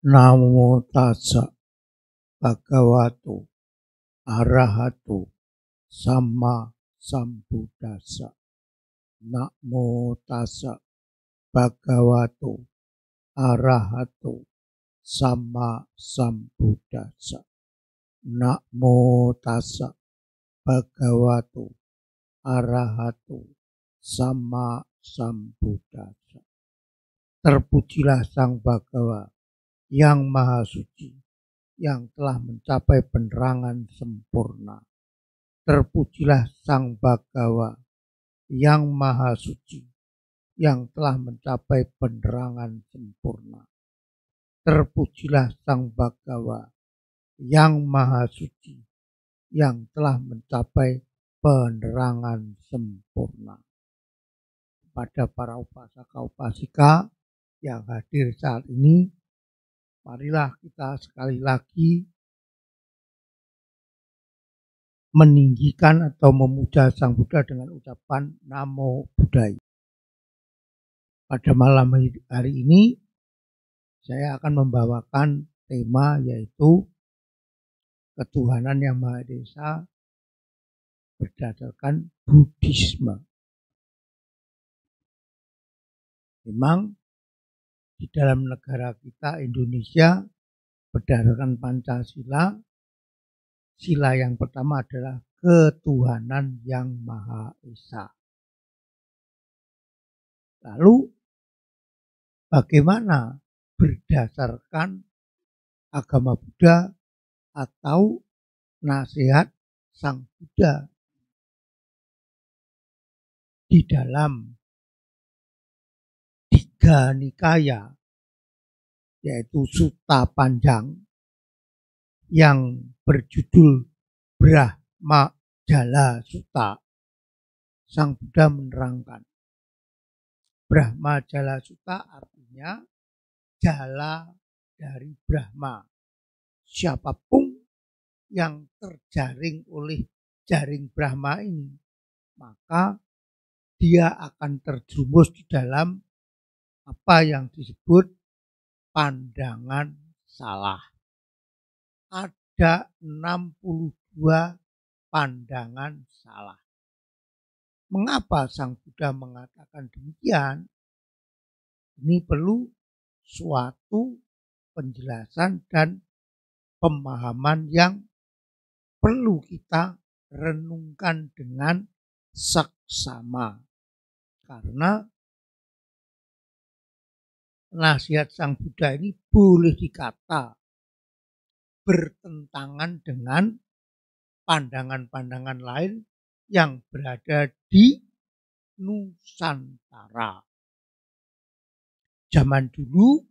Namo tassa bhagavato arahato samma sambuddhassa. Namo tassa bhagavato arahato samma sambuddhassa. Namo tassa bhagavato arahato samma sambuddhassa. Terpujilah Sang Bhagawa yang Maha Suci, yang telah mencapai penerangan sempurna. Terpujilah Sang Bhagawa yang Maha Suci, yang telah mencapai penerangan sempurna. Terpujilah Sang Bhagawa yang Maha Suci, yang telah mencapai penerangan sempurna. Kepada para upasaka-upasika yang hadir saat ini, marilah kita sekali lagi meninggikan atau memuja Sang Buddha dengan ucapan Namo Buddhaya. Pada malam hari ini saya akan membawakan tema yaitu ketuhanan yang Maha Esa berdasarkan Buddhisme. Memang di dalam negara kita Indonesia berdasarkan Pancasila, sila yang pertama adalah ketuhanan yang Maha Esa. Lalu bagaimana berdasarkan agama Buddha atau nasihat Sang Buddha di dalam 3 nikaya, yaitu Sutta Panjang yang berjudul Brahma Jala Sutta. Sang Buddha menerangkan Brahma Jala Sutta artinya jala dari Brahma. Siapapun yang terjaring oleh jaring Brahma ini, maka dia akan terjerumus di dalam apa yang disebut pandangan salah. Ada 62 pandangan salah. Mengapa Sang Buddha mengatakan demikian? Ini perlu suatu penjelasan dan pemahaman yang perlu kita renungkan dengan seksama. Karena nasihat Sang Buddha ini boleh dikata bertentangan dengan pandangan-pandangan lain yang berada di Nusantara. Zaman dulu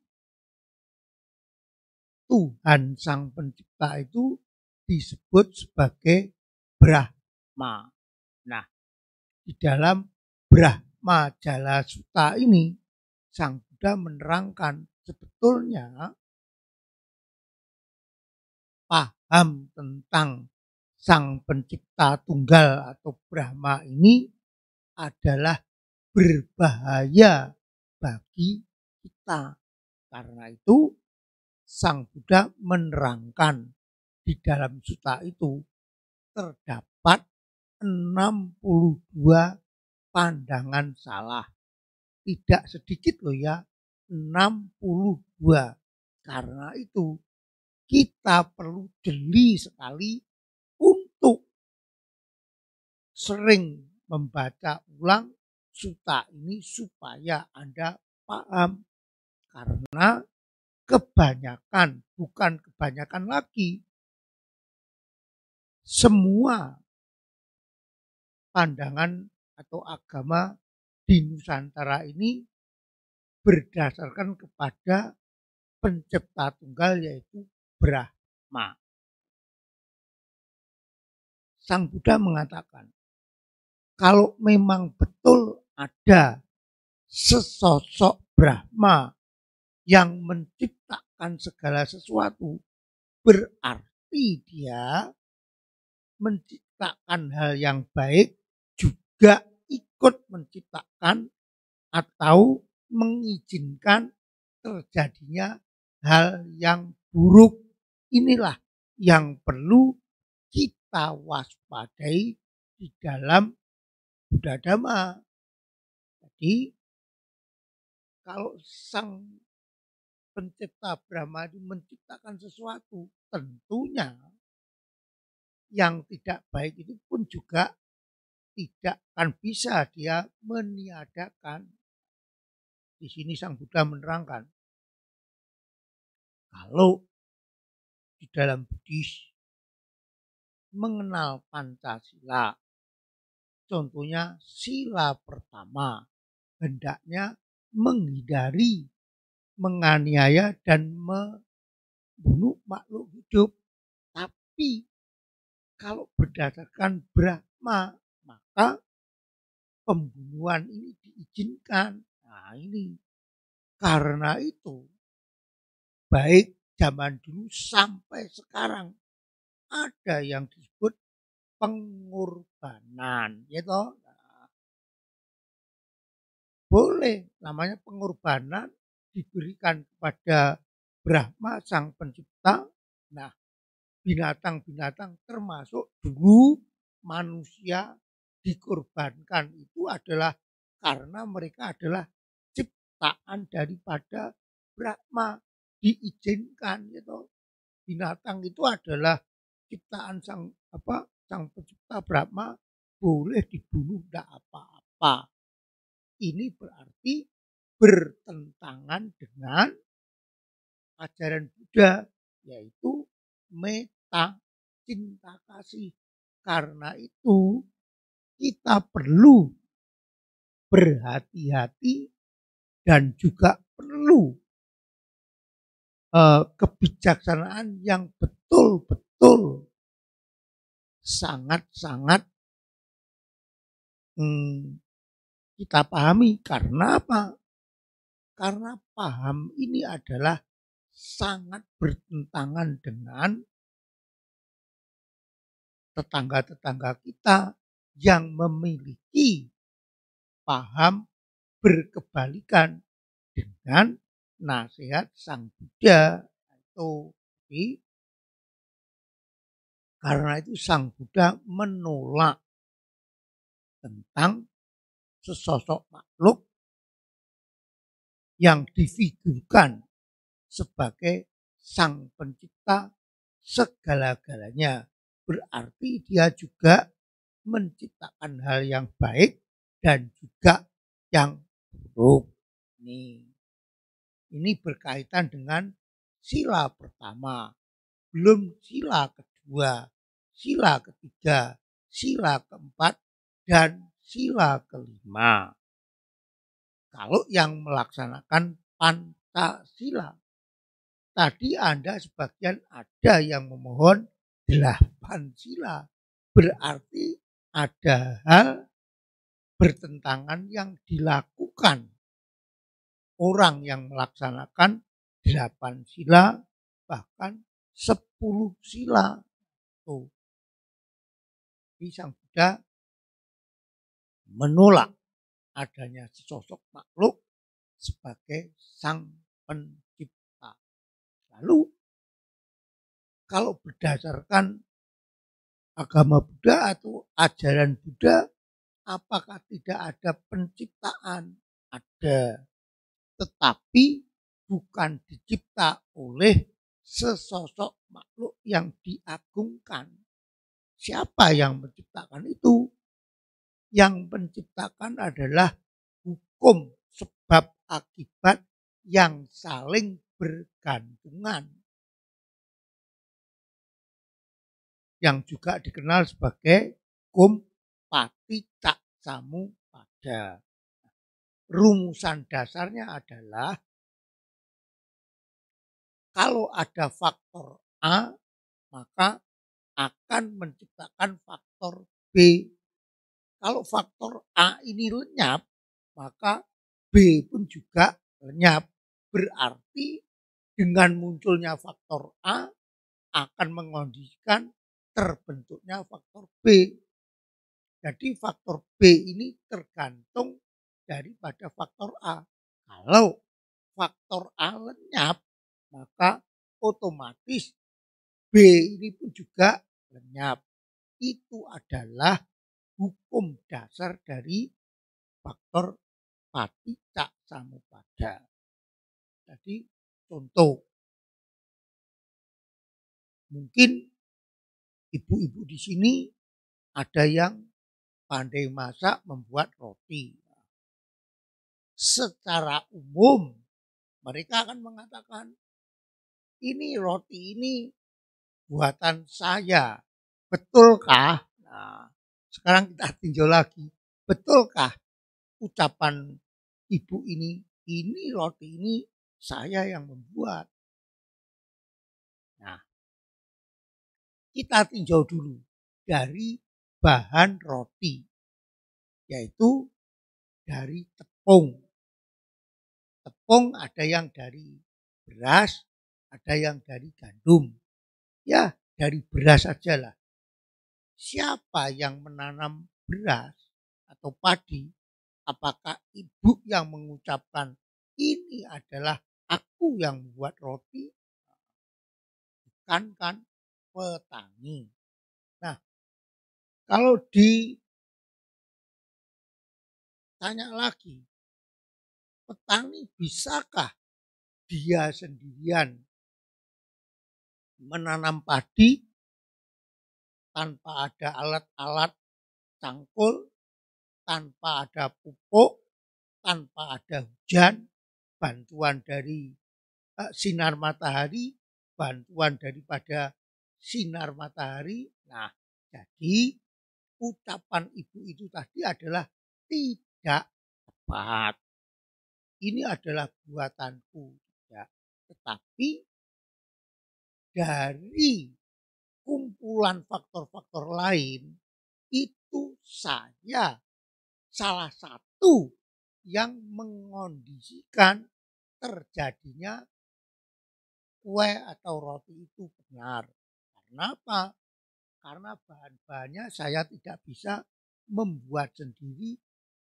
Tuhan Sang Pencipta itu disebut sebagai Brahma. Nah, di dalam Brahma Jala Sutta ini Sang Buddha menerangkan sebetulnya paham tentang Sang Pencipta Tunggal atau Brahma ini adalah berbahaya bagi kita. Karena itu Sang Buddha menerangkan di dalam sutta itu terdapat 62 pandangan salah. Tidak sedikit loh ya, 62. Karena itu kita perlu jeli sekali untuk sering membaca ulang sutta ini supaya Anda paham. Karena kebanyakan, bukan kebanyakan lagi, semua pandangan atau agama di Nusantara ini berdasarkan kepada pencipta tunggal yaitu Brahma. Sang Buddha mengatakan, kalau memang betul ada sesosok Brahma yang menciptakan segala sesuatu, berarti dia menciptakan hal yang baik, juga ikut menciptakan atau mengizinkan terjadinya hal yang buruk. Inilah yang perlu kita waspadai di dalam Buddha Dhamma. Jadi kalau sang pencipta Brahma itu menciptakan sesuatu, tentunya yang tidak baik itu pun juga tidak akan bisa dia meniadakan. Di sini sang Buddha menerangkan, kalau di dalam Buddhis mengenal Pancasila, contohnya sila pertama, hendaknya menghindari, menganiaya dan membunuh makhluk hidup. Tapi kalau berdasarkan Brahma, maka pembunuhan ini diizinkan. Nah ini karena itu baik zaman dulu sampai sekarang ada yang disebut pengorbanan, gitu. Nah, boleh namanya pengorbanan diberikan kepada Brahma sang pencipta. Nah, binatang-binatang termasuk dulu manusia dikorbankan itu adalah karena mereka adalah ciptaan daripada Brahma, diizinkan gitu. Binatang itu adalah ciptaan sang pencipta Brahma, boleh dibunuh tidak apa-apa. Ini berarti bertentangan dengan ajaran Buddha, yaitu metta, cinta kasih. Karena itu kita perlu berhati-hati dan juga perlu kebijaksanaan yang betul-betul sangat-sangat kita pahami. Karena apa? Karena paham ini adalah sangat bertentangan dengan tetangga-tetangga kita yang memiliki paham berkebalikan dengan nasihat sang Buddha. Itu. Jadi, karena itu sang Buddha menolak tentang sesosok makhluk yang difigurkan sebagai sang pencipta segala-galanya. Berarti dia juga menciptakan hal yang baik dan juga yang buruk. Ini berkaitan dengan sila pertama, belum sila kedua, sila ketiga, sila keempat, dan sila kelima. Kalau yang melaksanakan Pancasila, tadi Anda sebagian ada yang memohon 8 sila. Berarti ada hal bertentangan yang dilakukan orang yang melaksanakan 8 sila, bahkan 10 sila. Tuh. Jadi sang Buddha menolak adanya sesosok makhluk sebagai sang pencipta. Lalu kalau berdasarkan agama Buddha atau ajaran Buddha, apakah tidak ada penciptaan? Ada, tetapi bukan dicipta oleh sesosok makhluk yang diagungkan. Siapa yang menciptakan itu? Yang menciptakan adalah hukum sebab akibat yang saling bergantungan, yang juga dikenal sebagai hukum paticcasamuppada. Rumusan dasarnya adalah kalau ada faktor A, maka akan menciptakan faktor B. Kalau faktor A ini lenyap, maka B pun juga lenyap. Berarti dengan munculnya faktor A akan mengondisikan terbentuknya faktor B. Jadi faktor B ini tergantung daripada faktor A. Kalau faktor A lenyap, maka otomatis B ini pun juga lenyap. Itu adalah hukum dasar dari faktor paticca samuppada. Jadi contoh, mungkin ibu-ibu di sini ada yang pandai masak membuat roti. Secara umum mereka akan mengatakan ini roti ini buatan saya. Betulkah? Nah, sekarang kita tinjau lagi. Betulkah ucapan ibu ini roti ini saya yang membuat? Nah, kita tinjau dulu dari bahan roti, yaitu dari tepung. Tepung ada yang dari beras, ada yang dari gandum. Ya, dari beras saja lah. Siapa yang menanam beras atau padi? Apakah ibu yang mengucapkan ini adalah aku yang membuat roti? Kan petani. Nah, kalau ditanya lagi, petani bisakah dia sendirian menanam padi tanpa ada alat-alat cangkul, tanpa ada pupuk, tanpa ada hujan, bantuan dari sinar matahari, bantuan daripada sinar matahari? Nah, jadi ucapan ibu itu tadi adalah tidak tepat. Ini adalah buatanku, ya. Tetapi dari kumpulan faktor-faktor lain itu saya salah satu yang mengondisikan terjadinya kue atau roti itu benar. Karena apa? Karena bahan-bahannya saya tidak bisa membuat sendiri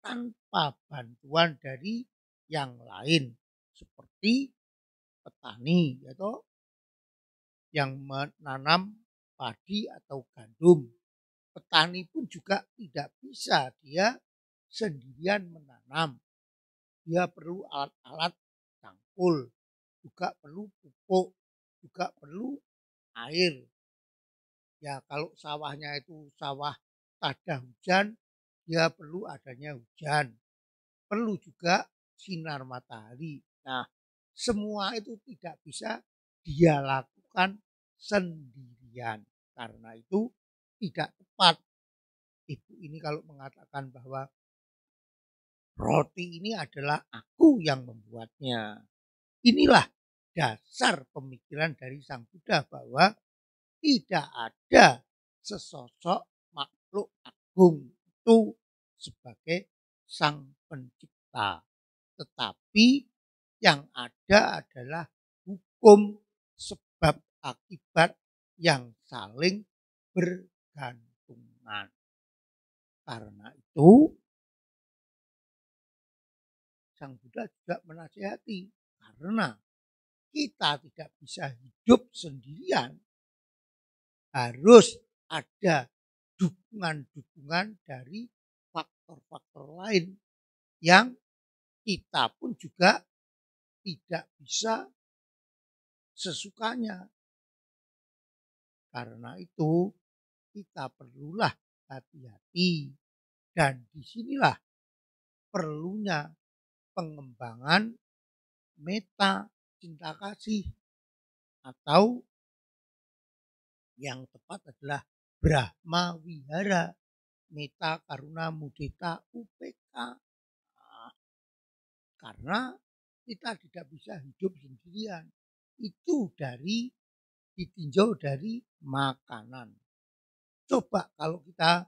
tanpa bantuan dari yang lain. Seperti petani, yaitu yang menanam padi atau gandum. Petani pun juga tidak bisa dia sendirian menanam. Dia perlu alat-alat cangkul, juga perlu pupuk, juga perlu air. Ya kalau sawahnya itu sawah tada hujan, dia perlu adanya hujan. Perlu juga sinar matahari. Nah, semua itu tidak bisa dia lakukan sendirian. Karena itu tidak tepat ibu ini kalau mengatakan bahwa roti ini adalah aku yang membuatnya. Inilah dasar pemikiran dari Sang Buddha bahwa tidak ada sesosok makhluk agung itu sebagai sang pencipta. Tetapi yang ada adalah hukum sebab akibat yang saling bergantungan. Karena itu Sang Buddha juga menasihati, karena kita tidak bisa hidup sendirian, harus ada dukungan-dukungan dari faktor-faktor lain yang kita pun juga tidak bisa sesukanya. Karena itu kita perlulah hati-hati, dan disinilah perlunya pengembangan meta cinta kasih, atau yang tepat adalah Brahma Wihara, meta karuna mudita UPK. Nah, karena kita tidak bisa hidup sendirian. Itu ditinjau dari makanan. Coba kalau kita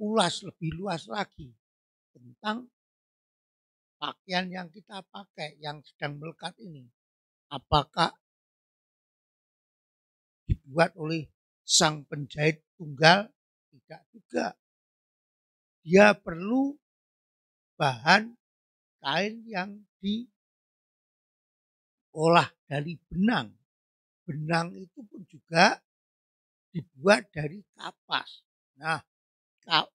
ulas lebih luas lagi tentang pakaian yang kita pakai yang sedang melekat ini. Apakah dibuat oleh sang penjahit tunggal? Tidak juga. Dia perlu bahan kain yang diolah dari benang. Benang itu pun juga dibuat dari kapas. Nah,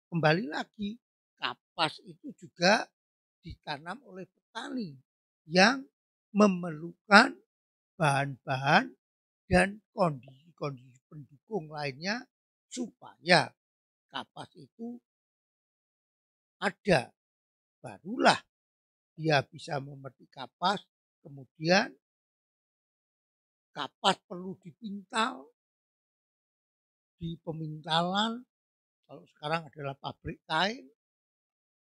kembali lagi, kapas itu juga ditanam oleh petani yang memerlukan bahan-bahan dan kondisi-kondisi pendukung lainnya supaya kapas itu ada. Barulah dia bisa memetik kapas, kemudian kapas perlu dipintal, di pemintalan, kalau sekarang adalah pabrik kain,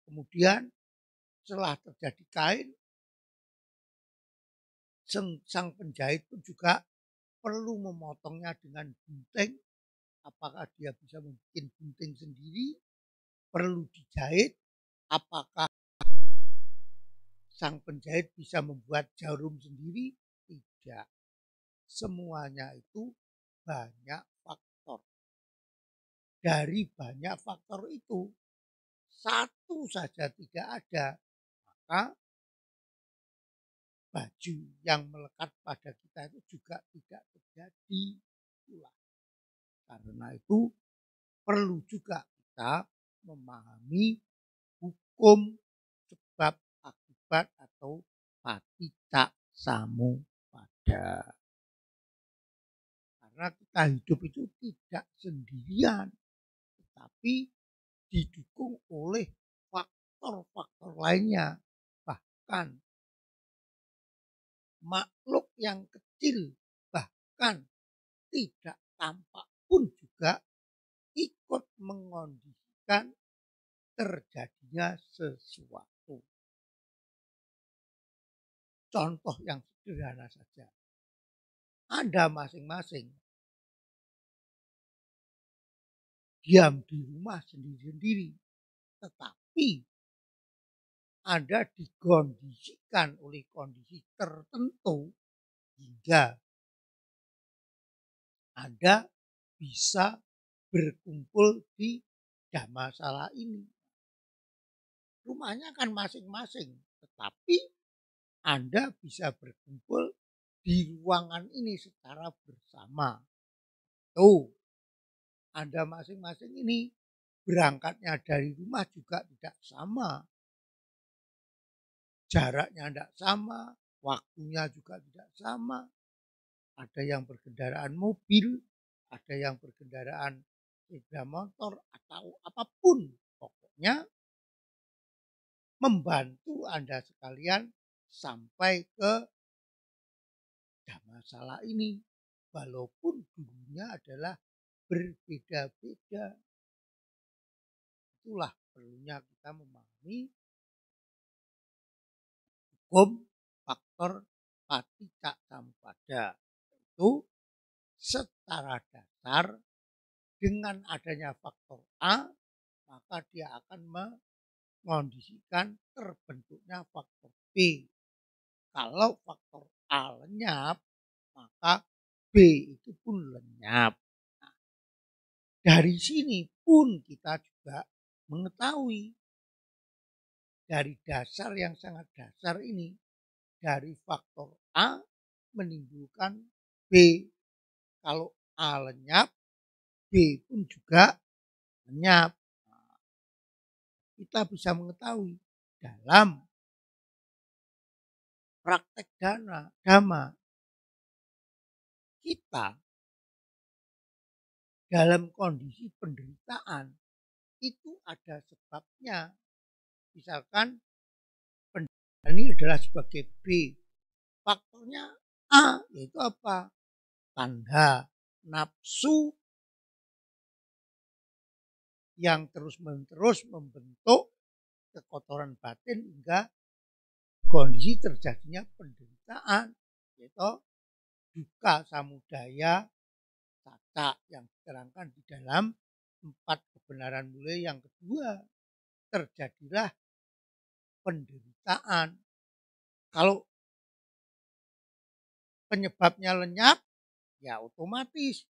kemudian setelah terjadi kain, sang penjahit pun juga perlu memotongnya dengan gunting. Apakah dia bisa membuat gunting sendiri, perlu dijahit, apakah sang penjahit bisa membuat jarum sendiri, tidak. Semuanya itu banyak faktor. Dari banyak faktor itu, satu saja tidak ada, maka baju yang melekat pada kita itu juga tidak terjadi. Itulah. Karena itu perlu juga kita memahami hukum sebab akibat atau paticca samuppada. Karena kita hidup itu tidak sendirian, tetapi didukung oleh faktor-faktor lainnya. Bahkan makhluk yang kecil, bahkan tidak tampak pun juga ikut mengondisikan terjadinya sesuatu. Contoh yang sederhana saja. Anda masing-masing diam di rumah sendiri-sendiri, tetapi Anda dikondisikan oleh kondisi tertentu hingga Anda bisa berkumpul di Dhammasala ini. Rumahnya kan masing-masing, tetapi Anda bisa berkumpul di ruangan ini secara bersama. Tuh, Anda masing-masing ini berangkatnya dari rumah juga tidak sama. Jaraknya tidak sama, waktunya juga tidak sama. Ada yang berkendaraan mobil, ada yang berkendaraan sepeda motor atau apapun. Pokoknya membantu Anda sekalian sampai ke Dhammasala ini. Walaupun dulunya adalah berbeda-beda. Itulah perlunya kita memahami hukum faktor paticca samuppada. Itu secara dasar dengan adanya faktor A, maka dia akan mengondisikan terbentuknya faktor B. Kalau faktor A lenyap, maka B itu pun lenyap. Nah, dari sini pun kita juga mengetahui dari dasar yang sangat dasar ini, dari faktor A menimbulkan B. Kalau A lenyap, B pun juga lenyap. Nah, kita bisa mengetahui dalam praktek dhamma kita dalam kondisi penderitaan itu ada sebabnya. Misalkan penderitaan ini adalah sebagai B. Faktornya A, yaitu apa? Tanda nafsu yang terus-menerus membentuk kekotoran batin hingga kondisi terjadinya penderitaan, yaitu duka samudaya caca yang diterangkan di dalam 4 kebenaran mulia yang kedua. Terjadilah penderitaan. Kalau penyebabnya lenyap, ya otomatis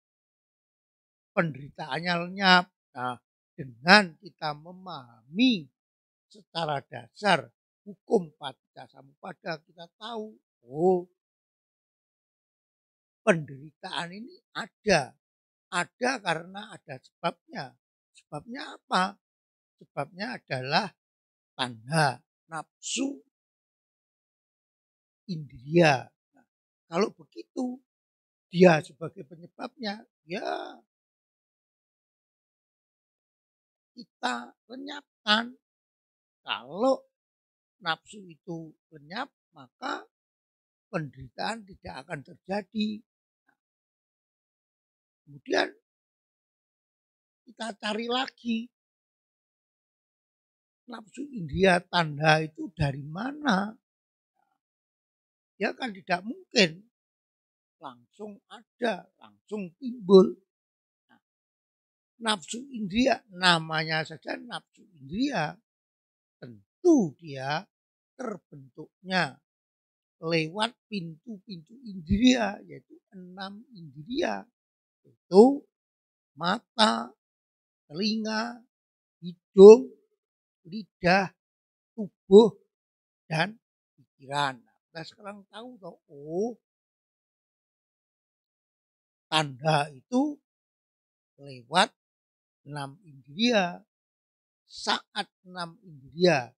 penderitaannya lenyap. Nah, dengan kita memahami secara dasar hukum paticca samuppada, kita tahu, oh penderitaan ini ada. Ada karena ada sebabnya. Sebabnya apa? Sebabnya adalah tanda nafsu indria. Nah, kalau begitu dia sebagai penyebabnya, ya kita lenyapkan. Kalau nafsu itu lenyap, maka penderitaan tidak akan terjadi. Kemudian kita cari lagi nafsu indria tanda itu dari mana? Ya kan tidak mungkin langsung ada, langsung timbul. Nah, nafsu indria namanya saja nafsu indria, tentu dia terbentuknya lewat pintu-pintu indria, yaitu 6 indria, itu mata, telinga, hidung, lidah, tubuh, dan pikiran. Nah, kita sekarang tahu toh, oh tanda itu lewat 6 indria. Saat 6 indria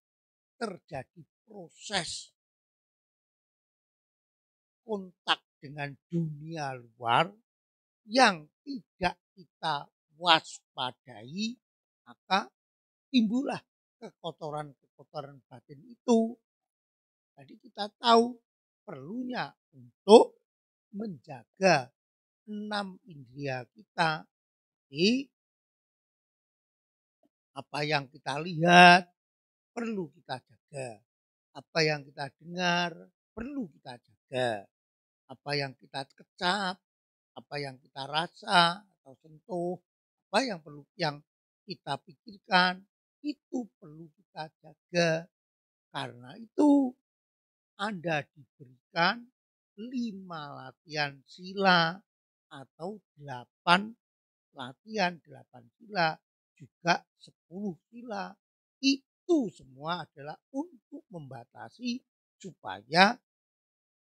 terjadi proses kontak dengan dunia luar yang tidak kita waspadai, maka timbullah kekotoran-kekotoran batin itu. Jadi kita tahu perlunya untuk menjaga 6 indria kita. Jadi apa yang kita lihat perlu kita jaga. Apa yang kita dengar perlu kita jaga. Apa yang kita kecap, apa yang kita rasa atau sentuh, apa yang perlu yang kita pikirkan itu perlu kita jaga. Karena itu Anda diberikan 5 latihan sila atau 8 latihan 8 sila, juga 10 sila. Itu semua adalah untuk membatasi supaya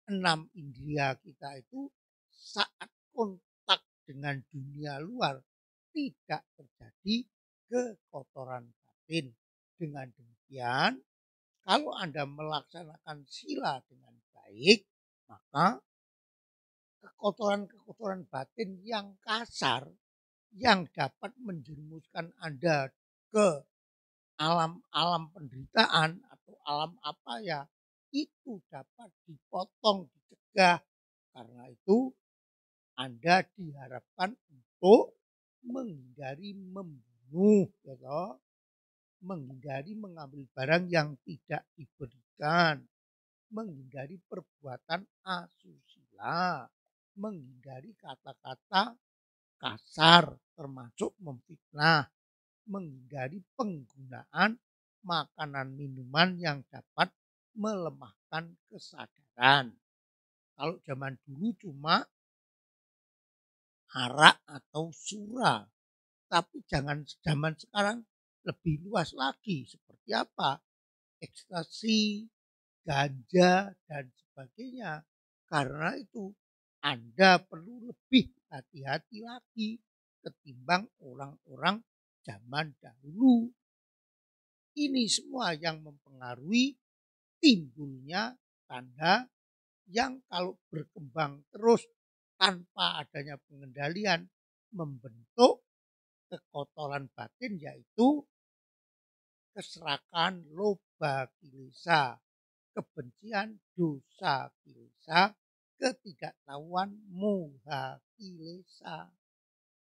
6 indria kita itu saat kontak dengan dunia luar tidak terjadi kekotoran batin. Dengan demikian, kalau Anda melaksanakan sila dengan baik, maka kekotoran-kekotoran batin yang kasar yang dapat menjerumuskan Anda ke alam-alam penderitaan atau alam apa ya, itu dapat dipotong, dicegah. Karena itu Anda diharapkan untuk menghindari membunuh, ya toh? Menghindari mengambil barang yang tidak diberikan, menghindari perbuatan asusila, menghindari kata-kata kasar termasuk memfitnah, menghindari penggunaan makanan minuman yang dapat melemahkan kesadaran. Kalau zaman dulu cuma arak atau sura, tapi jangan zaman sekarang lebih luas lagi. Seperti apa? Ekstasi, ganja, dan sebagainya. Karena itu Anda perlu lebih hati-hati lagi ketimbang orang-orang zaman dahulu. Ini semua yang mempengaruhi timbulnya tanda yang kalau berkembang terus tanpa adanya pengendalian membentuk kekotoran batin, yaitu keserakahan loba kilesa, kebencian dosa kilesa, ketidaktahuan moha kilesa.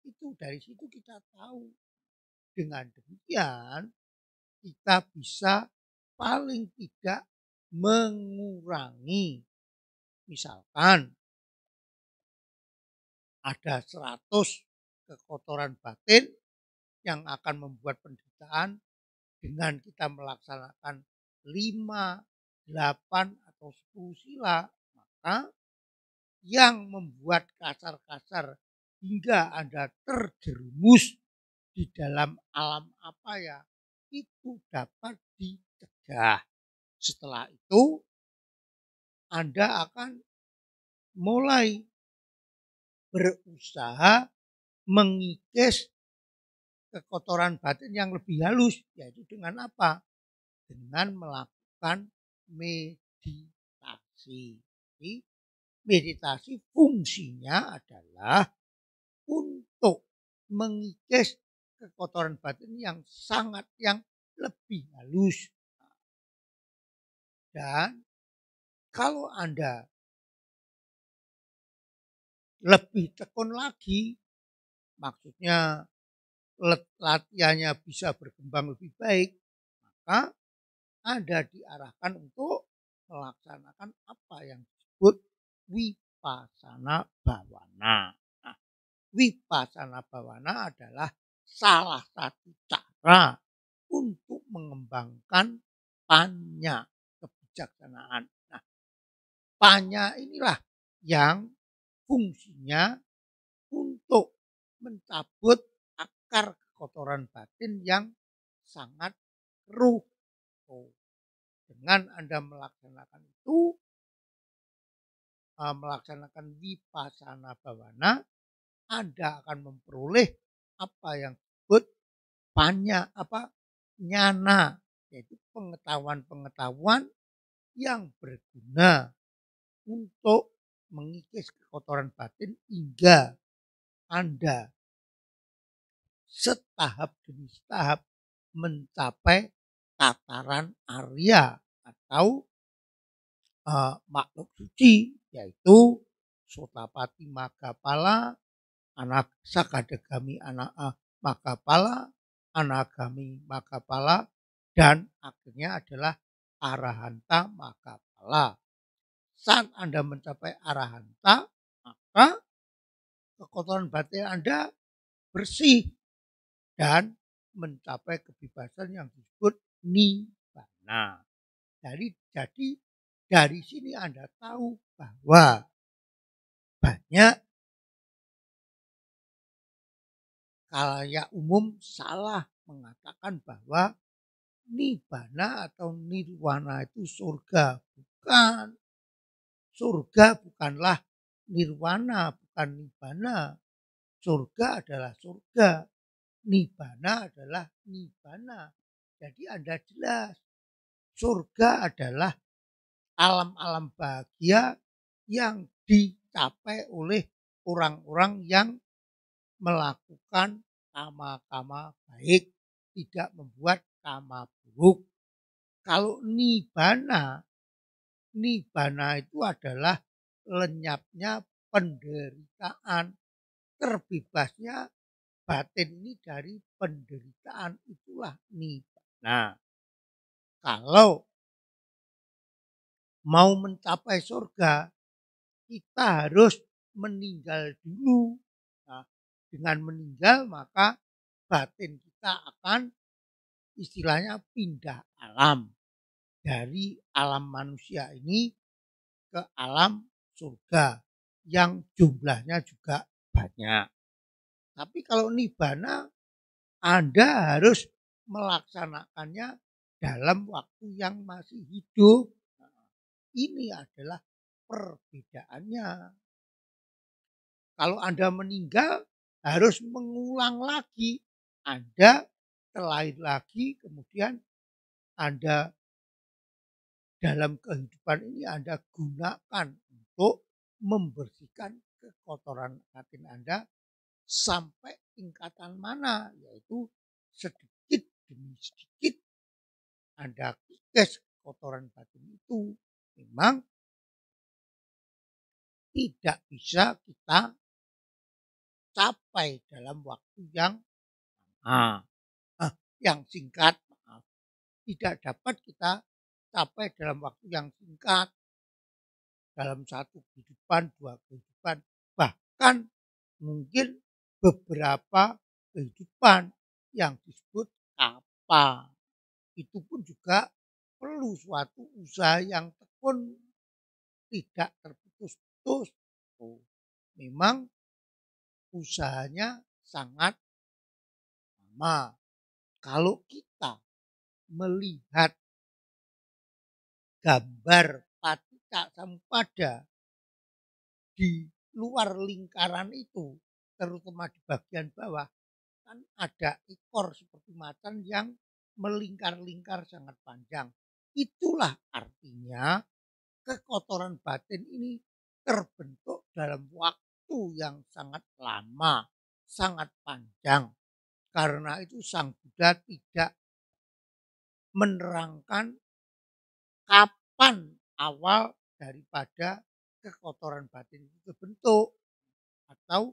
Itu dari situ kita tahu. Dengan demikian kita bisa paling tidak mengurangi, misalkan ada 100 kekotoran batin yang akan membuat penderitaan, dengan kita melaksanakan 5, 8 atau 10 sila, maka yang membuat kasar-kasar hingga Anda terjerumus di dalam alam apa ya, itu dapat dicegah. Setelah itu Anda akan mulai berusaha mengikis kekotoran batin yang lebih halus, yaitu dengan apa? Dengan melakukan meditasi. Jadi, meditasi fungsinya adalah untuk mengikis kekotoran batin yang lebih halus. Dan kalau Anda lebih tekun lagi, maksudnya latihannya bisa berkembang lebih baik, maka Anda diarahkan untuk melaksanakan apa yang disebut Vipassana Bhavana. Nah, Vipassana Bhavana adalah salah satu cara untuk mengembangkan panya, kebijaksanaan. Nah, panya inilah yang fungsinya untuk mencabut akar kekotoran batin yang sangat keruh. Dengan Anda melaksanakan itu, melaksanakan Vipassana Bhavana, Anda akan memperoleh apa yang disebut nyana, yaitu pengetahuan-pengetahuan yang berguna untuk mengikis kekotoran batin hingga Anda setahap demi setahap mencapai tataran Arya atau makhluk suci, yaitu Sotapati Magapala, Sakadagami Magapala, Anagami Magapala, dan akhirnya adalah Arahanta Magapala. Saat Anda mencapai Arahanta, maka kekotoran batin Anda bersih dan mencapai kebebasan yang disebut Nibbana. Jadi dari sini Anda tahu bahwa banyak khalayak umum salah mengatakan bahwa Nibbana atau nirwana itu surga. Bukan. Surga bukanlah nirwana, bukan nibbana. Surga adalah surga. Nibbana adalah nibbana. Jadi Anda jelas. Surga adalah alam-alam bahagia yang dicapai oleh orang-orang yang melakukan kama-kama baik, tidak membuat kama buruk. Kalau nibbana itu adalah lenyapnya penderitaan, terbebasnya batin ini dari penderitaan, itulah nibbana. Kalau mau mencapai surga, kita harus meninggal dulu. Nah, dengan meninggal maka batin kita akan istilahnya pindah alam. Dari alam manusia ini ke alam surga yang jumlahnya juga banyak. Tapi kalau nibbana, Anda harus melaksanakannya dalam waktu yang masih hidup. Ini adalah perbedaannya. Kalau Anda meninggal harus mengulang lagi. Anda terlahir lagi, kemudian Anda dalam kehidupan ini Anda gunakan untuk membersihkan kekotoran batin Anda sampai tingkatan mana, yaitu sedikit demi sedikit Anda kikis kotoran batin itu. Memang tidak bisa kita capai dalam waktu yang singkat. Tidak dapat kita capai dalam waktu yang singkat. Dalam satu kehidupan, dua kehidupan, bahkan mungkin beberapa kehidupan yang disebut kapa. Itu pun juga perlu suatu usaha yang tekun, tidak terputus-putus. Memang usahanya sangat lama. Kalau kita melihat gambar Paticca Samuppada di luar lingkaran itu, terutama di bagian bawah, kan ada ekor seperti macan yang melingkar-lingkar sangat panjang. Itulah artinya kekotoran batin ini terbentuk dalam waktu yang sangat lama, sangat panjang. Karena itu Sang Buddha tidak menerangkan kapan awal daripada kekotoran batin itu terbentuk atau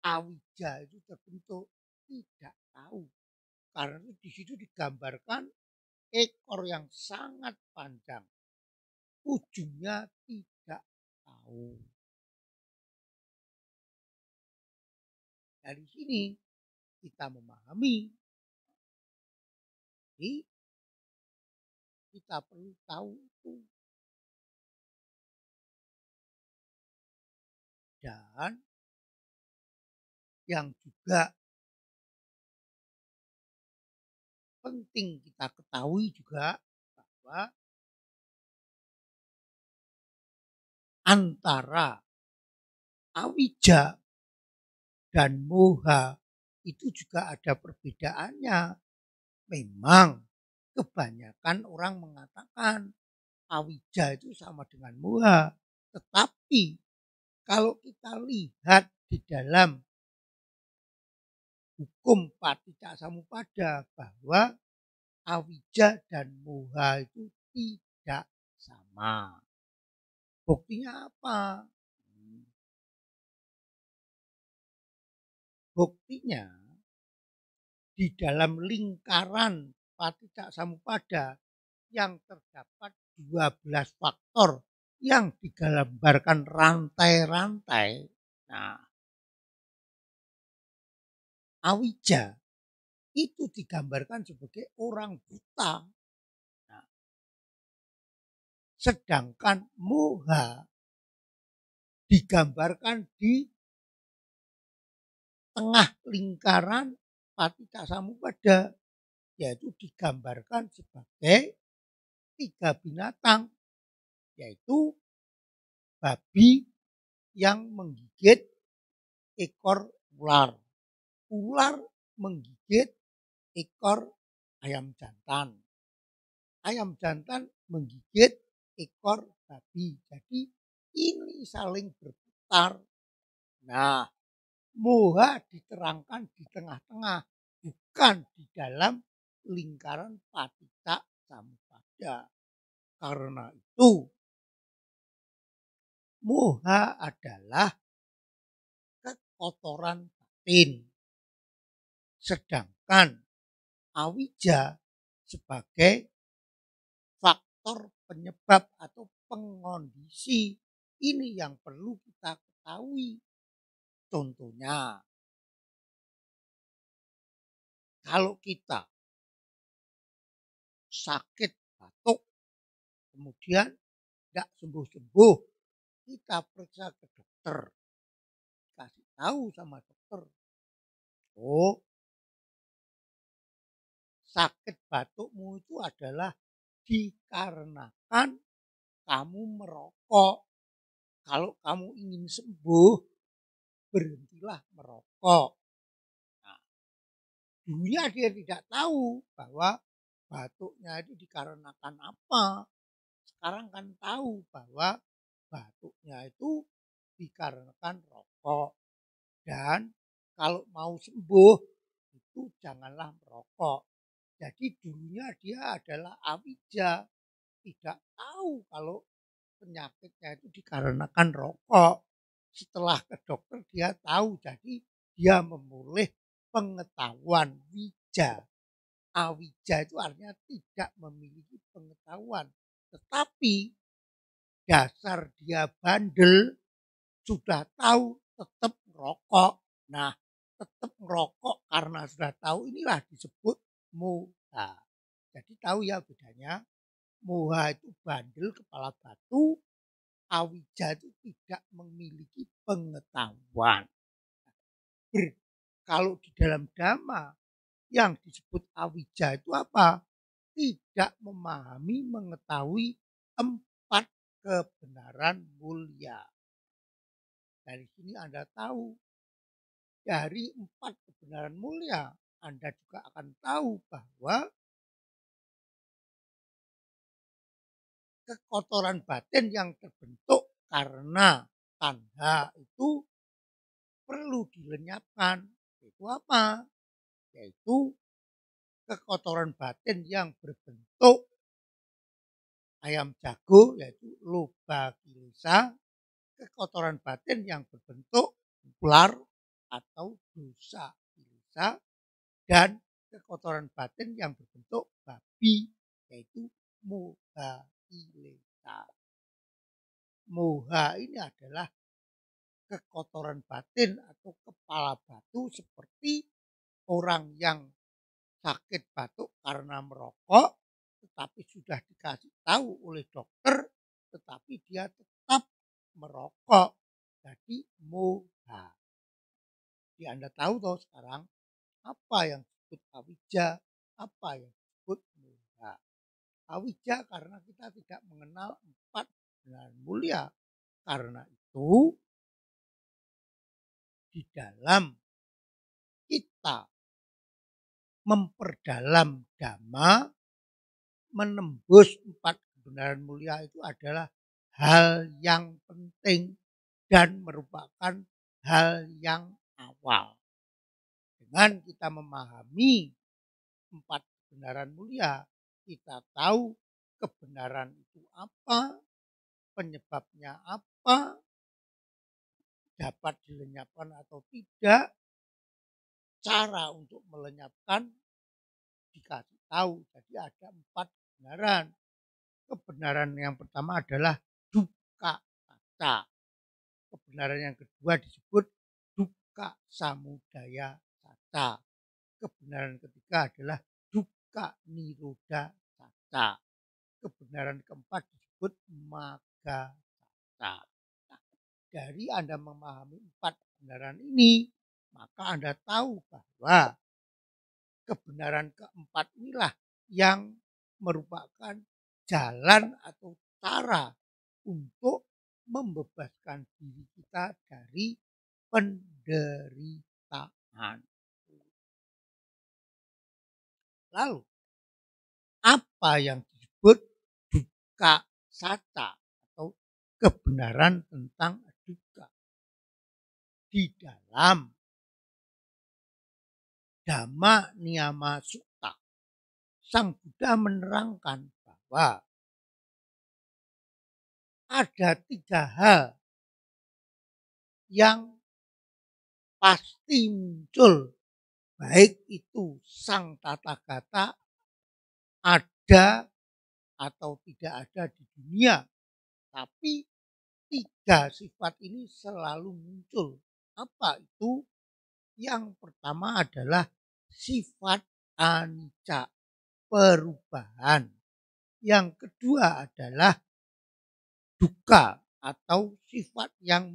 awija itu terbentuk, tidak tahu. Karena di situ digambarkan ekor yang sangat panjang, ujungnya tidak tahu. Dari sini kita memahami, kita perlu tahu itu. Dan yang juga penting kita ketahui juga bahwa antara awija dan moha itu juga ada perbedaannya. Memang kebanyakan orang mengatakan awija itu sama dengan moha. Tetapi kalau kita lihat di dalam hukum Paticcasamuppada bahwa awija dan moha itu tidak sama. Buktinya apa? Buktinya di dalam lingkaran Paticcasamuppada yang terdapat 12 faktor yang digambarkan rantai-rantai. Nah, awija itu digambarkan sebagai orang buta. Nah, sedangkan moha digambarkan di tengah lingkaran Paticcasamuppada, yaitu digambarkan sebagai 3 binatang, yaitu babi yang menggigit ekor ular, ular menggigit ekor ayam jantan menggigit ekor babi. Jadi ini saling berputar. Nah, moha diterangkan di tengah-tengah, bukan di dalam lingkaran Paticcasamuppada. Karena itu, moha adalah kekotoran batin. Sedangkan awija sebagai faktor penyebab atau pengondisi. Ini yang perlu kita ketahui. Contohnya, kalau kita sakit batuk, kemudian tidak sembuh-sembuh, kita periksa ke dokter. Kasih tahu sama dokter, oh sakit batukmu itu adalah dikarenakan kamu merokok. Kalau kamu ingin sembuh, berhentilah merokok. Nah, dulunya dia tidak tahu bahwa batuknya itu dikarenakan apa. Sekarang kan tahu bahwa batuknya itu dikarenakan rokok. Dan kalau mau sembuh itu janganlah merokok. Jadi dulunya dia adalah awija, tidak tahu kalau penyakitnya itu dikarenakan rokok. Setelah ke dokter dia tahu, jadi dia memulih pengetahuan wija. Awija itu artinya tidak memiliki pengetahuan. Tetapi dasar dia bandel, sudah tahu tetap merokok. Nah, tetap merokok karena sudah tahu, inilah disebut moha. Jadi tahu ya bedanya. Moha itu bandel, kepala batu. Awija itu tidak memiliki pengetahuan. Kalau di dalam dhamma yang disebut awija itu apa? Tidak memahami, mengetahui 4 kebenaran mulia. Dari sini Anda tahu dari 4 kebenaran mulia, Anda juga akan tahu bahwa kekotoran batin yang terbentuk karena tanda itu perlu dilenyapkan. Itu apa? Yaitu kekotoran batin yang berbentuk ayam jago, yaitu loba kilesa, kekotoran batin yang berbentuk ular atau dosa kilesa, dan kekotoran batin yang berbentuk babi, yaitu moha kilesa. Moha ini adalah kekotoran batin atau kepala batu seperti orang yang sakit batuk karena merokok, tetapi sudah dikasih tahu oleh dokter, tetapi dia tetap merokok. Jadi moha. Jadi Anda tahu toh sekarang apa yang disebut awija, apa yang disebut moha. Awija karena kita tidak mengenal 4 kebenaran mulia. Karena itu di dalam kita memperdalam dhamma, menembus 4 kebenaran mulia itu adalah hal yang penting dan merupakan hal yang awal. Dengan kita memahami 4 kebenaran mulia, kita tahu kebenaran itu apa, penyebabnya apa, dapat dilenyapkan atau tidak, cara untuk melenyapkan dikasih tahu. Jadi ada 4 kebenaran. Kebenaran yang pertama adalah dukkha satta. Kebenaran yang kedua disebut dukkha samudaya satta. Kebenaran ketiga adalah dukkha nirodha satta. Kebenaran keempat disebut magga satta. Nah, dari Anda memahami 4 kebenaran ini, maka Anda tahu bahwa kebenaran keempat inilah yang merupakan jalan atau cara untuk membebaskan diri kita dari penderitaan. Lalu, apa yang disebut dukkha satta atau kebenaran tentang dukkha? Di dalam Dhamma Niyama Sutta, Sang Buddha menerangkan bahwa ada 3 hal yang pasti muncul, baik itu sang Tathagata ada atau tidak ada di dunia, tapi 3 sifat ini selalu muncul. Apa itu? Yang pertama adalah sifat anicca, perubahan. Yang kedua adalah dukkha atau sifat yang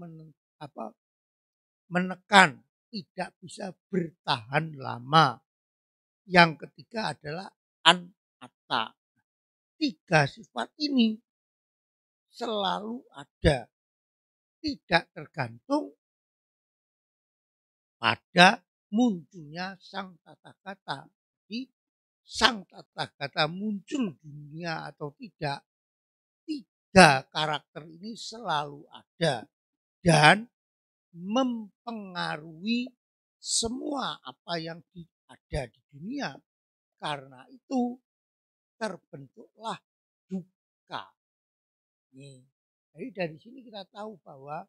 menekan, tidak bisa bertahan lama. Yang ketiga adalah anatta. 3 sifat ini selalu ada, tidak tergantung pada munculnya sang Tathagata. Jadi sang Tathagata muncul di dunia atau tidak, 3 karakter ini selalu ada dan mempengaruhi semua apa yang ada di dunia. Karena itu terbentuklah dukkha. Jadi dari sini kita tahu bahwa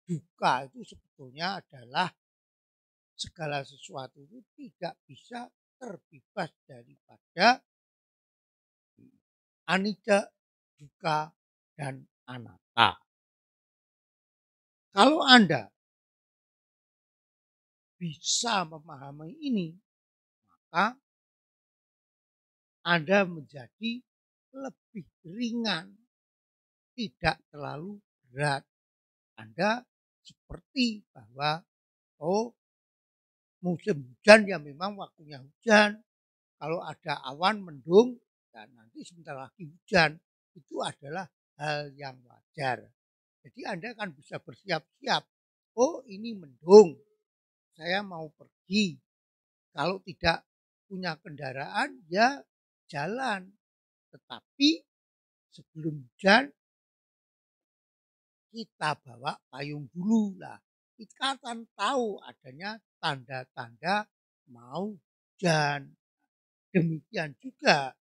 dukkha itu sebetulnya adalah segala sesuatu itu tidak bisa terbebas daripada anicca, dukkha, dan anatta. Kalau Anda bisa memahami ini, maka Anda menjadi lebih ringan, tidak terlalu berat. Anda seperti bahwa musim hujan ya memang waktunya hujan. Kalau ada awan mendung dan nanti sebentar lagi hujan, itu adalah hal yang wajar. Jadi Anda kan bisa bersiap-siap oh ini mendung, saya mau pergi. Kalau tidak punya kendaraan ya jalan. Tetapi sebelum hujan kita bawa payung dulu lah. Kita akan tahu adanya tanda-tanda mau hujan. Demikian juga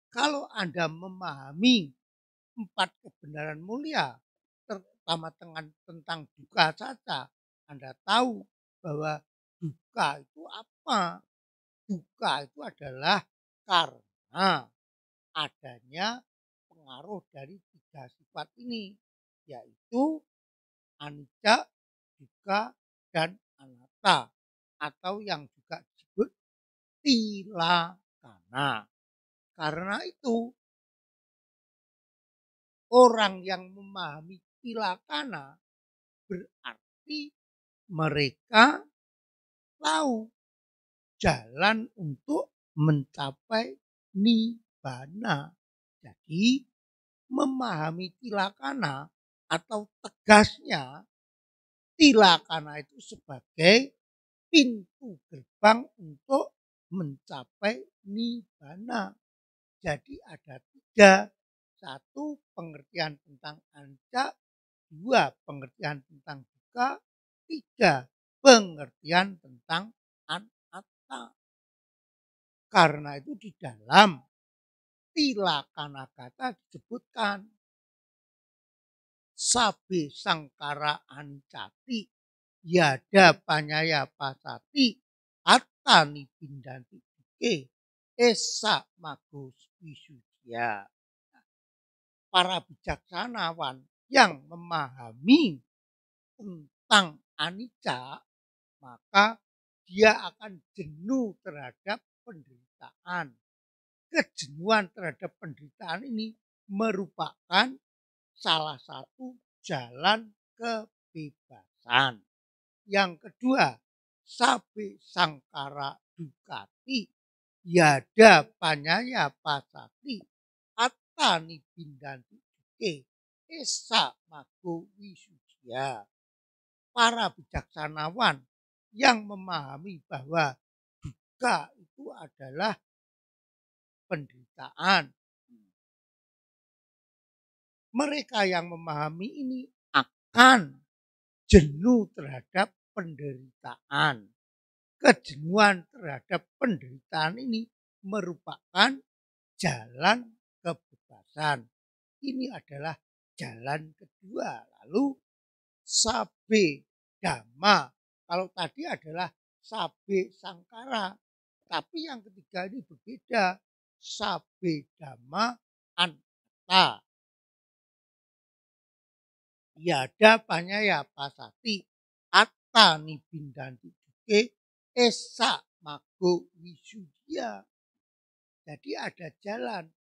kalau Anda memahami 4 kebenaran mulia, terutama tentang duka saja, Anda tahu bahwa duka itu apa? Duka itu adalah karena adanya pengaruh dari 3 sifat ini, yaitu anicca, dukkha, dan anatta, atau yang juga disebut tilakkhana. Karena itu orang yang memahami tilakkhana berarti mereka tahu jalan untuk mencapai nibbana. Jadi memahami tilakkhana atau tegasnya tilakkhana itu sebagai pintu gerbang untuk mencapai nibbana. Jadi ada 3. 1 pengertian tentang anicca, 2 pengertian tentang dukkha, 3 pengertian tentang anatta. Karena itu di dalam Tilakkhana-kata disebutkan sabe sangkara anicati yada panyaya pasati attani pindanti duke esa magus wisudia. Para bijaksanawan yang memahami tentang anicca maka dia akan jenuh terhadap penderitaan. Kejenuhan terhadap penderitaan ini merupakan salah satu jalan kebebasan. Yang kedua, sabe sangkara dukkati yada panyaya pasati attani pindanti duke esa mago wisudia. Para bijaksanawan yang memahami bahwa dukkha itu adalah penderitaan. Mereka yang memahami ini akan jenuh terhadap penderitaan. Kejenuhan terhadap penderitaan ini merupakan jalan kebebasan. Ini adalah jalan kedua. Lalu sabe dhamma. Kalau tadi adalah sabe sangkara. Tapi yang ketiga ini berbeda. Sabe dhamma anatta. Yada panyaya pasati attani pindanti duke esa mago wisudia. Jadi ada jalan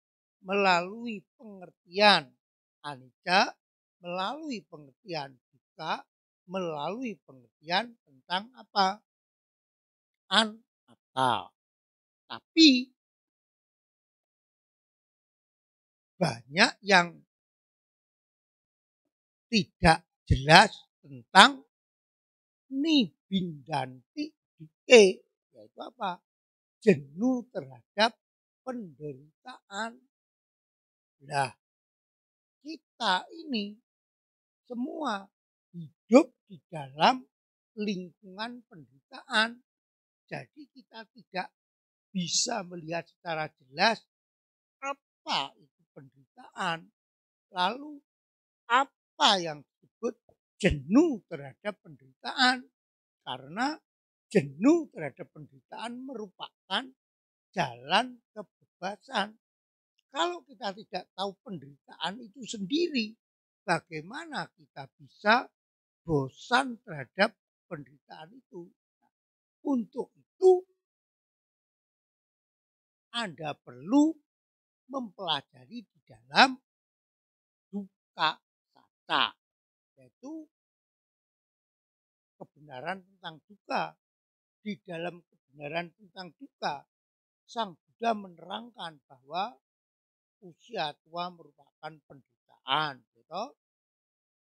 melalui pengertian anicca, melalui pengertian dukkha, melalui pengertian tentang apa? Anatta. Tapi banyak yang tidak jelas tentang nibbindanti duke, yaitu apa? Jenuh terhadap penderitaan. Nah, kita ini semua hidup di dalam lingkungan penderitaan. Jadi kita tidak bisa melihat secara jelas apa itu penderitaan. Lalu apa yang disebut jenuh terhadap penderitaan. Karena jenuh terhadap penderitaan merupakan jalan kebebasan. Kalau kita tidak tahu penderitaan itu sendiri, bagaimana kita bisa bosan terhadap penderitaan itu? Untuk itu Anda perlu mempelajari di dalam dukkha saca, yaitu kebenaran tentang dukkha. Di dalam kebenaran tentang dukkha, Sang Buddha menerangkan bahwa usia tua merupakan penderitaan, gitu?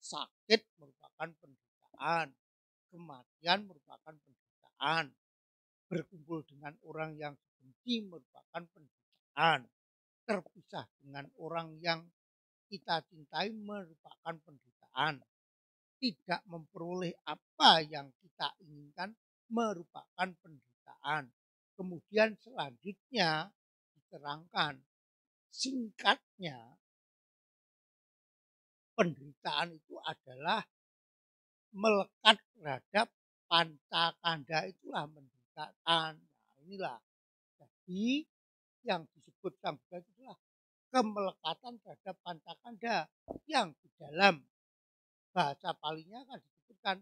Sakit merupakan penderitaan, kematian merupakan penderitaan. Berkumpul dengan orang yang dibenci merupakan penderitaan. Terpisah dengan orang yang kita cintai merupakan penderitaan. Tidak memperoleh apa yang kita inginkan merupakan penderitaan. Kemudian selanjutnya diterangkan, singkatnya penderitaan itu adalah melekat terhadap pancakanda, itulah penderitaan. Nah, inilah jadi yang disebut Sang Buddha itu adalah kemelekatan terhadap pancakanda yang di dalam bahasa Palinya kan disebutkan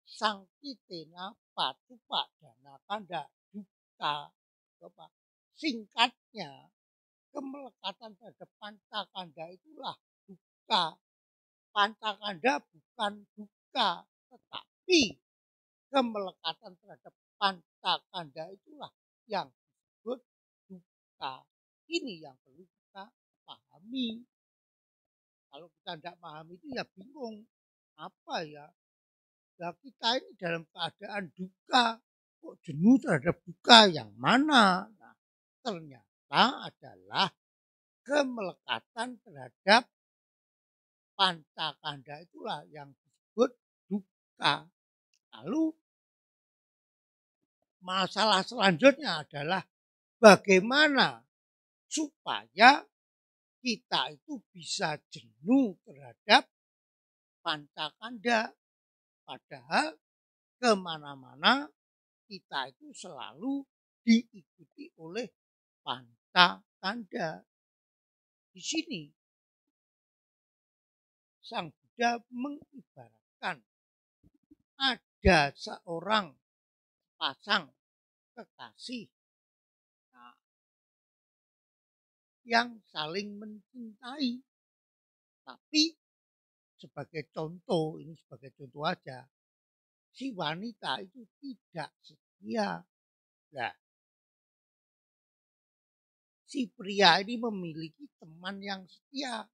sangkitena patupa dana kanda duka. Coba singkatnya kemelekatan terhadap pancakanda itulah duka. Pancakanda bukan duka, tetapi kemelekatan terhadap pancakanda itulah yang disebut duka. Ini yang perlu kita pahami. Kalau kita tidak paham itu ya bingung. Apa ya? Nah, kita ini dalam keadaan duka. Kok jenuh terhadap duka yang mana? Nah, ternyata adalah kemelekatan terhadap pancakanda itulah yang disebut duka. Lalu masalah selanjutnya adalah bagaimana supaya kita itu bisa jenuh terhadap pancakanda. Padahal kemana-mana kita itu selalu diikuti oleh pancakanda. Di sini Sang Buddha mengibaratkan ada seorang pasang kekasih yang saling mencintai. Tapi sebagai contoh, ini sebagai contoh aja, si wanita itu tidak setia. Nah, si pria ini memiliki teman yang setia,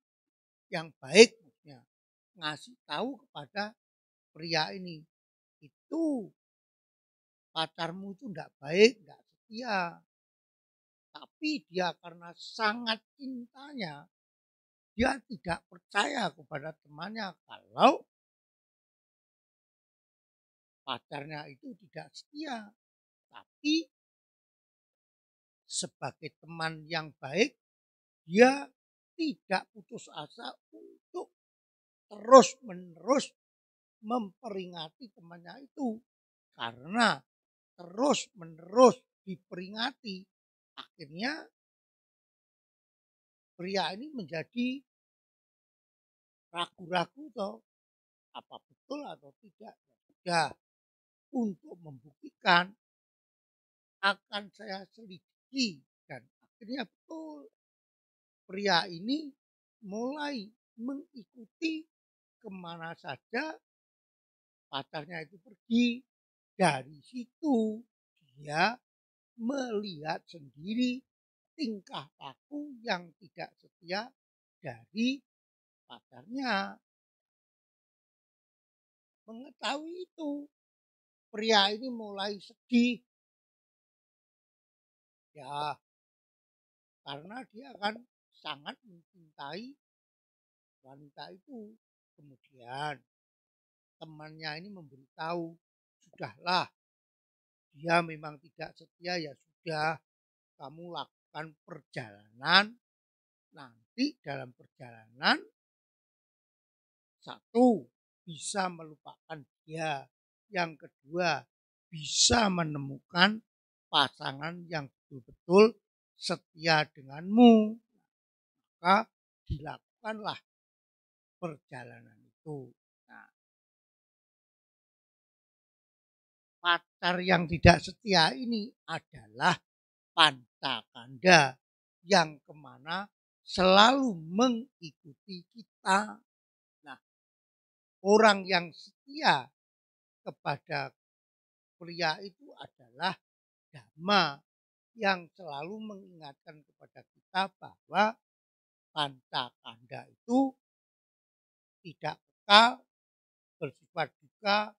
yang baik maksudnya. Ngasih tahu kepada pria ini, itu pacarmu itu tidak baik, tidak setia. Tapi dia karena sangat cintanya, dia tidak percaya kepada temannya kalau pacarnya itu tidak setia. Tapi sebagai teman yang baik, dia tidak putus asa untuk terus-menerus memperingati temannya itu. Karena terus-menerus diperingati, akhirnya pria ini menjadi ragu-ragu toh, apa betul atau tidak. Ya, untuk membuktikan akan saya selidiki dan akhirnya betul pria ini mulai mengikuti kemana saja pacarnya itu pergi. Dari situ dia melihat sendiri tingkah laku yang tidak setia dari pacarnya. Mengetahui itu, pria ini mulai sedih. Ya, karena dia kan sangat mencintai wanita itu. Kemudian temannya ini memberitahu, sudahlah, dia memang tidak setia, ya sudah, kamu lakukan perjalanan. Nanti dalam perjalanan, satu, bisa melupakan dia. Yang kedua, bisa menemukan pasangan yang betul-betul setia denganmu. Maka dilakukanlah perjalanan itu. Nah, pacar yang tidak setia ini adalah pancakanda yang kemana selalu mengikuti kita. Nah, orang yang setia kepada pria itu adalah Dhamma yang selalu mengingatkan kepada kita bahwa pancakanda itu tidak kekal, bersifat duka,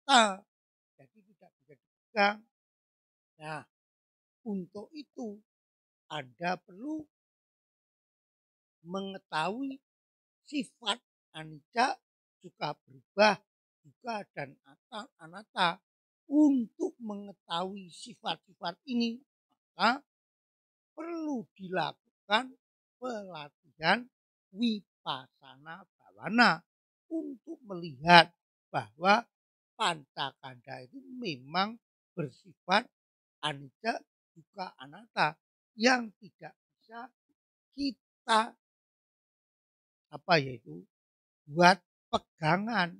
anata, jadi tidak bisa dipegang. Nah, untuk itu Anda perlu mengetahui sifat anicca, suka berubah, dukkha dan anatta. Untuk mengetahui sifat-sifat ini, maka perlu dilakukan pelatihan wipasana bhavana untuk melihat bahwa pancakanda itu memang bersifat anicca, dukkha, anatta yang tidak bisa kita buat pegangan.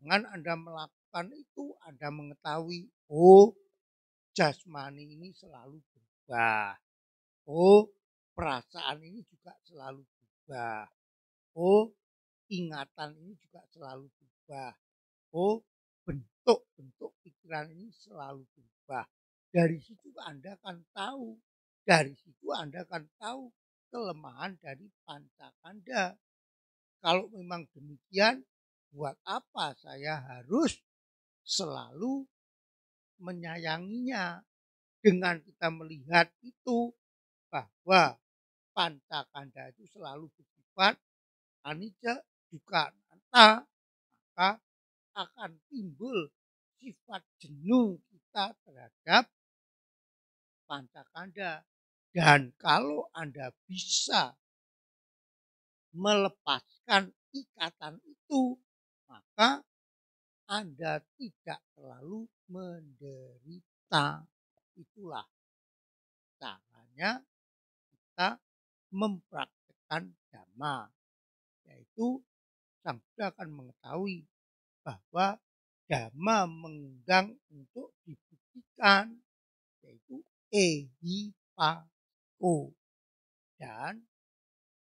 Dengan Anda melakukan itu, Anda mengetahui, oh jasmani ini selalu berubah. Oh, perasaan ini juga selalu berubah. Oh, ingatan ini juga selalu berubah. Oh, bentuk-bentuk pikiran ini selalu berubah. Dari situ Anda akan tahu. Dari situ Anda akan tahu kelemahan dari pancakanda. Kalau memang demikian, buat apa saya harus selalu menyayanginya? Dengan kita melihat itu bahwa pancakanda itu selalu bersifat anicca, dukkha, anatta, maka akan timbul sifat jenuh kita terhadap pancakanda. Dan kalau Anda bisa melepaskan ikatan itu, maka Anda tidak terlalu menderita. Itulah caranya kita mempraktekkan dhamma, yaitu Sang Buddha akan mengetahui bahwa dhamma mengundang untuk dibuktikan, yaitu ehipako. Dan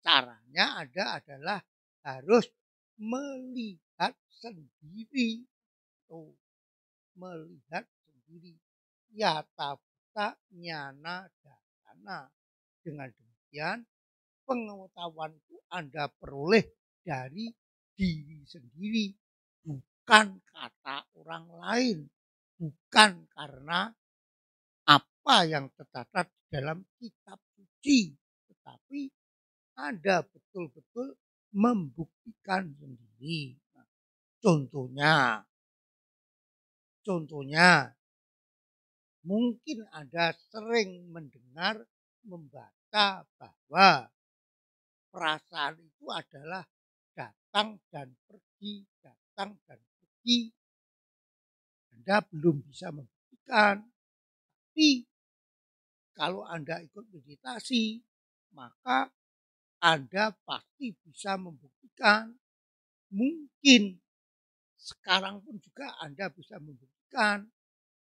caranya adalah harus melihat sendiri. Tuh, melihat sendiri. Yata buta nyana dasana. Dengan demikian pengetahuan itu Anda peroleh dari diri sendiri, bukan kata orang lain, bukan karena apa yang tercatat dalam kitab suci, tetapi Anda betul-betul membuktikan sendiri. Nah, contohnya mungkin Anda sering mendengar, membaca bahwa perasaan itu adalah datang dan pergi, datang dan pergi. Anda belum bisa membuktikan. Tapi kalau Anda ikut meditasi, maka Anda pasti bisa membuktikan. Mungkin sekarang pun juga Anda bisa membuktikan.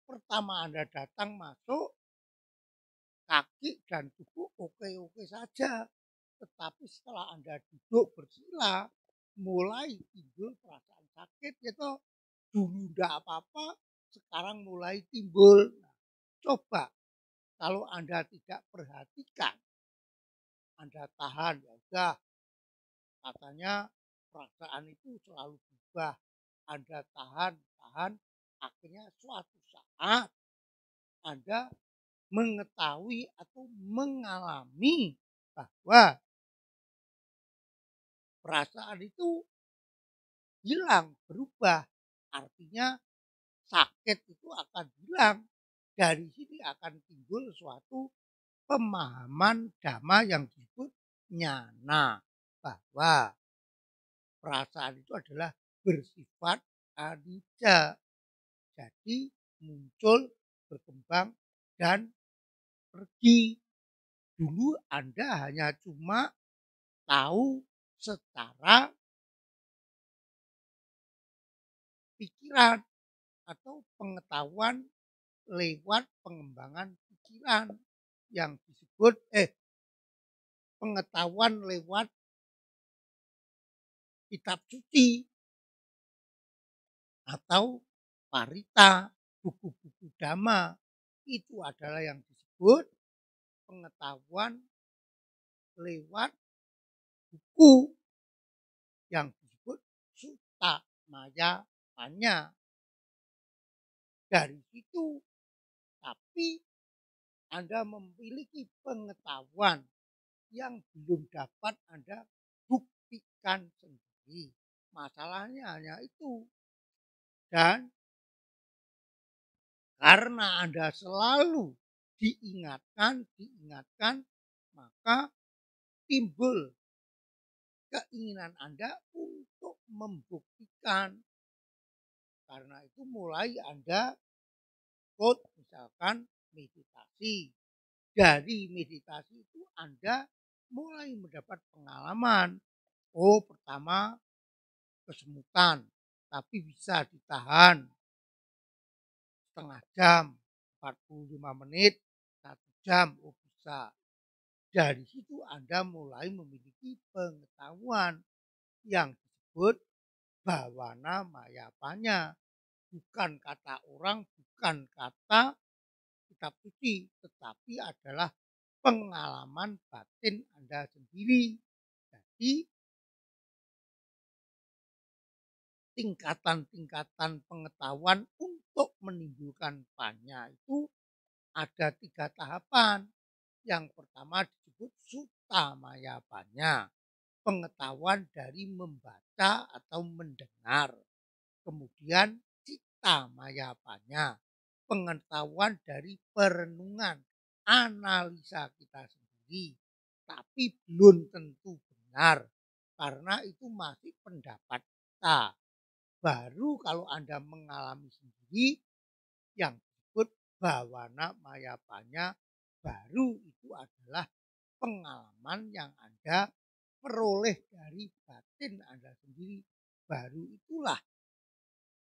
Pertama Anda datang masuk, kaki dan tubuh oke-oke saja. Tetapi setelah Anda duduk bersila, mulai timbul perasaan sakit gitu. Dulu tidak apa-apa, sekarang mulai timbul. Nah, coba kalau Anda tidak perhatikan, Anda tahan, ya udah, katanya perasaan itu selalu berubah. Anda tahan, akhirnya suatu saat Anda mengetahui atau mengalami bahwa perasaan itu hilang, berubah. Artinya sakit itu akan hilang. Dari sini akan timbul suatu pemahaman dhamma yang disebut nyana. Bahwa perasaan itu adalah bersifat anicca. Jadi muncul, berkembang, dan pergi. Dulu Anda hanya cuma tahu secara pikiran atau pengetahuan lewat pengembangan pikiran yang disebut pengetahuan lewat kitab suci atau parita, buku-buku dhamma. Itu adalah yang disebut pengetahuan lewat buku yang disebut sutta maya panya. dari situ. Tapi Anda memiliki pengetahuan yang belum dapat Anda buktikan sendiri. Masalahnya hanya itu. Dan karena Anda selalu diingatkan, maka timbul keinginan Anda untuk membuktikan. Karena itu mulai Anda misalkan meditasi. Dari meditasi itu Anda mulai mendapat pengalaman. Oh, pertama kesemutan, tapi bisa ditahan setengah jam, 45 menit, 1 jam, oh bisa. Dari situ Anda mulai memiliki pengetahuan yang disebut bawana mayapanya. Bukan kata orang, bukan kata kitab suci, tetapi adalah pengalaman batin Anda sendiri. Jadi tingkatan-tingkatan pengetahuan untuk menimbulkan panya itu ada 3 tahapan. Yang pertama disebut sutta maya panya, pengetahuan dari membaca atau mendengar. Kemudian cita maya panya, pengetahuan dari perenungan, analisa kita sendiri. Tapi belum tentu benar, karena itu masih pendapat kita. Baru kalau Anda mengalami sendiri yang disebut bawana mayapanya, baru itu adalah pengalaman yang Anda peroleh dari batin Anda sendiri. Baru itulah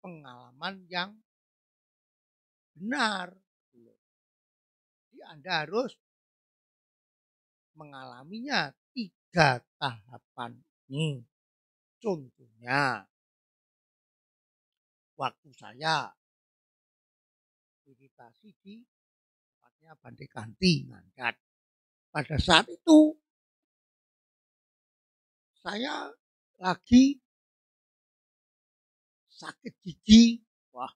pengalaman yang benar. Jadi Anda harus mengalaminya 3 tahapan ini. Contohnya, waktu saya meditasi di tempatnya Bante Kanti Ngangkat. Pada saat itu saya lagi sakit gigi, wah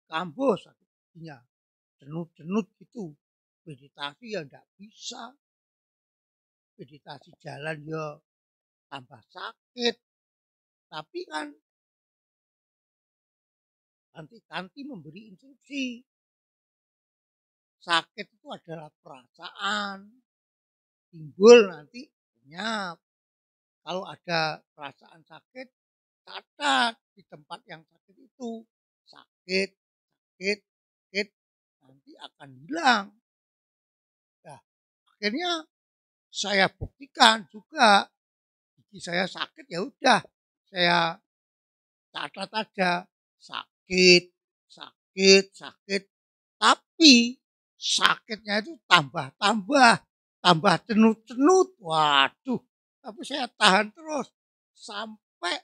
kambuh sakit giginya, cenut-cenut gitu. Meditasi ya enggak bisa, meditasi jalan ya tambah sakit. Tapi kan Kanti memberi instruksi, sakit itu adalah perasaan, timbul nanti lenyap. Kalau ada perasaan sakit, catat di tempat yang sakit itu. Sakit, nanti akan hilang. Nah, akhirnya saya buktikan juga gigi saya sakit, ya udah saya catat aja sakit. Tapi sakitnya itu tambah cenut-cenut. Waduh, tapi saya tahan terus sampai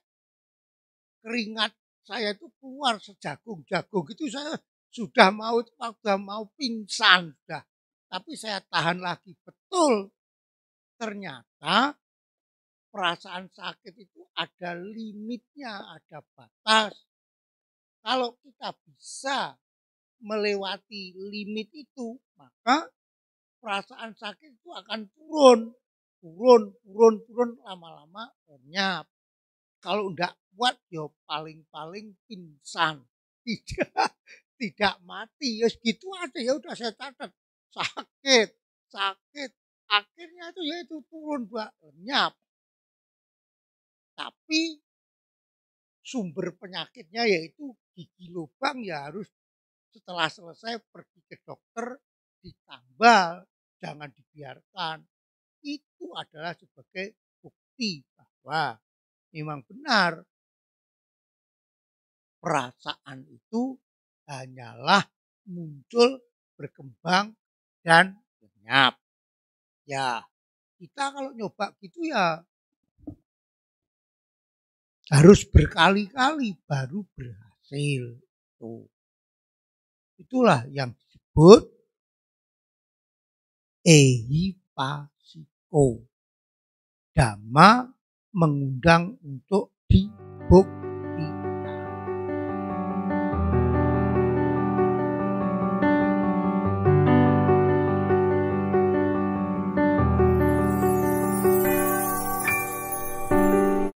keringat saya itu keluar sejagung-jagung itu, saya sudah mau pingsan sudah. Tapi saya tahan lagi betul. Ternyata perasaan sakit itu ada limitnya, ada batas. Kalau kita bisa melewati limit itu, maka perasaan sakit itu akan turun, lama-lama lenyap. Kalau enggak kuat ya paling-paling pingsan. Tidak mati. Ya segitu aja, ya udah saya catat. Sakit. Akhirnya itu ya itu turun, Mbak, lenyap. Tapi sumber penyakitnya yaitu gigi lubang, ya harus setelah selesai pergi ke dokter ditambal, jangan dibiarkan. Itu adalah sebagai bukti bahwa memang benar perasaan itu hanyalah muncul, berkembang, dan lenyap. Ya, kita kalau nyoba gitu ya harus berkali-kali baru berhasil. Itulah yang disebut ehipasiko. Dhamma mengundang untuk dibuktikan.